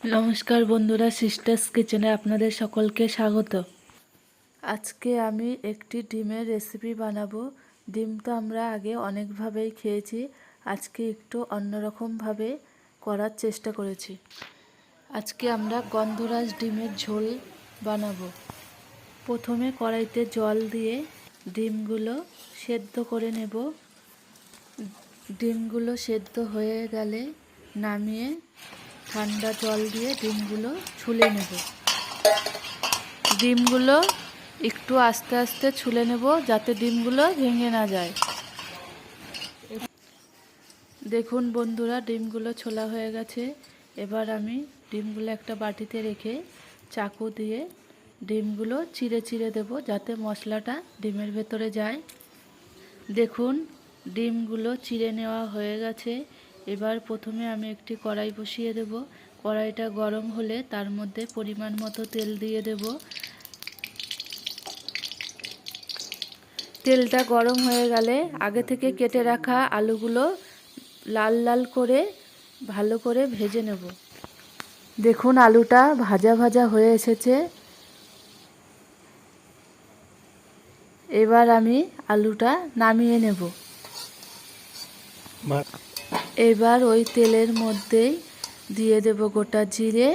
নমস্কার বন্ধুরা, সিস্টার্স কিচেনে আপনাদের সকলকে স্বাগত। আজকে আমি একটি ডিমের রেসিপি বানাবো। ডিম তো আমরা আগে অনেকভাবেই খেয়েছি, আজকে একটু অন্যরকমভাবে করার চেষ্টা করেছি। আজকে আমরা গন্ধরাজ ডিমের ঝোল বানাবো। প্রথমে কড়াইতে জল দিয়ে ডিমগুলো সেদ্ধ করে নেব। ডিমগুলো সেদ্ধ হয়ে গেলে নামিয়ে ঠান্ডা জল দিয়ে ডিমগুলো ছুলে নেব। ডিমগুলো একটু আস্তে আস্তে ছুলে নেব যাতে ডিমগুলো ভেঙে না যায়। দেখুন বন্ধুরা, ডিমগুলো ছোলা হয়ে গেছে। এবার আমি ডিমগুলো একটা বাটিতে রেখে চাকু দিয়ে ডিমগুলো চিড়ে চিড়ে দেব যাতে মশলাটা ডিমের ভেতরে যায়। দেখুন ডিমগুলো চিড়ে নেওয়া হয়ে গেছে। এবার প্রথমে আমি একটি কড়াই বসিয়ে দেব। কড়াইটা গরম হলে তার মধ্যে পরিমাণ মতো তেল দিয়ে দেব। তেলটা গরম হয়ে গেলে আগে থেকে কেটে রাখা আলুগুলো লাল লাল করে ভালো করে ভেজে নেব। দেখুন আলুটা ভাজা ভাজা হয়ে এসেছে। এবার আমি আলুটা নামিয়ে নেব। এবার ওই তেলের মধ্যেই দিয়ে দেব গোটা জিরে,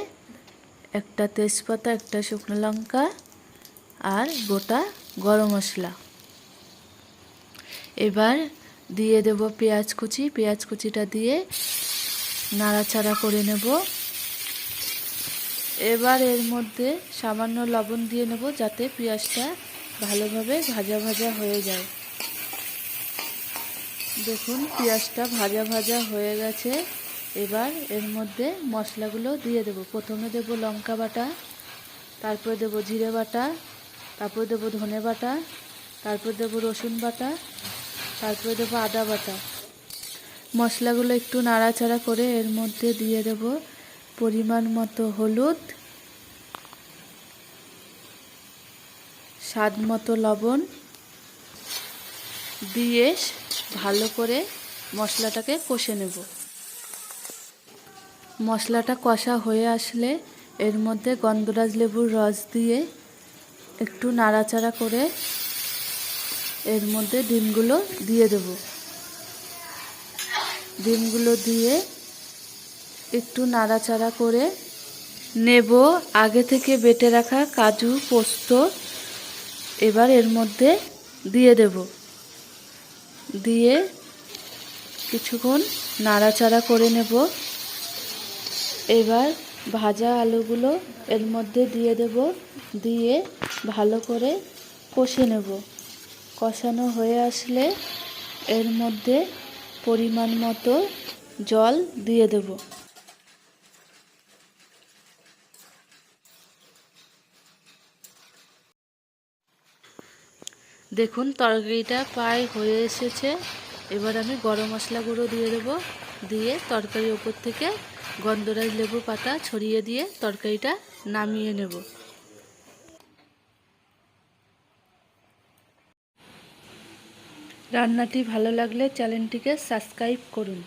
একটা তেজপাতা, একটা শুকনো লঙ্কা আর গোটা গরম মশলা। এবার দিয়ে দেব পেঁয়াজ কুচি। পেঁয়াজ কুচিটা দিয়ে নাড়াচাড়া করে নেব। এবার এর মধ্যে সামান্য লবণ দিয়ে নেব যাতে পেঁয়াজটা ভালোভাবে ভাজা ভাজা হয়ে যায়। দেখুন পেঁয়াজটা ভাজা ভাজা হয়ে গেছে। এবার এর মধ্যে মশলাগুলো দিয়ে দেব। প্রথমে দেব লঙ্কা বাটা, তারপরে দেব জিরে বাটা, তারপরে দেব ধনে বাটা, তারপর দেব রসুন বাটা, তারপরে দেব আদা বাটা। মশলাগুলো একটু নাড়াচাড়া করে এর মধ্যে দিয়ে দেব পরিমাণ মতো হলুদ, স্বাদ মতো লবণ দিয়ে ভালো করে মশলাটাকে কষে নেব। মশলাটা কষা হয়ে আসলে এর মধ্যে গন্ধরাজ লেবুর রস দিয়ে একটু নাড়াচাড়া করে এর মধ্যে ডিমগুলো দিয়ে দেব। ডিমগুলো দিয়ে একটু নাড়াচাড়া করে নেব। আগে থেকে বেটে রাখা কাজু পোস্ত এবার এর মধ্যে দিয়ে দেব। দিয়ে কিছুক্ষণ নাড়াচাড়া করে নেব। এবার ভাজা আলুগুলো এর মধ্যে দিয়ে দেব, দিয়ে ভালো করে কষে নেব। কষানো হয়ে আসলে এর মধ্যে পরিমাণ মতো জল দিয়ে দেব। দেখুন তরকারিটা প্রায় হয়ে এসেছে। এবার আমি গরম মশলা গুঁড়ো দিয়ে দেব। দিয়ে তরকারির ওপর থেকে গন্ধরাজ লেবু পাতা ছড়িয়ে দিয়ে তরকারিটা নামিয়ে নেব। রান্নাটি ভালো লাগলে চ্যানেলটিকে সাবস্ক্রাইব করুন।